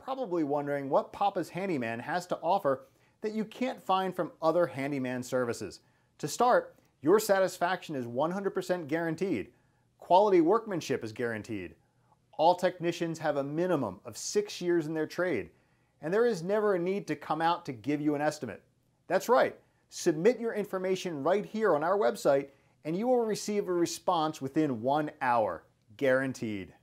probably wondering what Papa's Handyman has to offer that you can't find from other handyman services. To start, your satisfaction is 100% guaranteed. Quality workmanship is guaranteed. All technicians have a minimum of 6 years in their trade, and there is never a need to come out to give you an estimate. That's right, submit your information right here on our website and you will receive a response within 1 hour, guaranteed.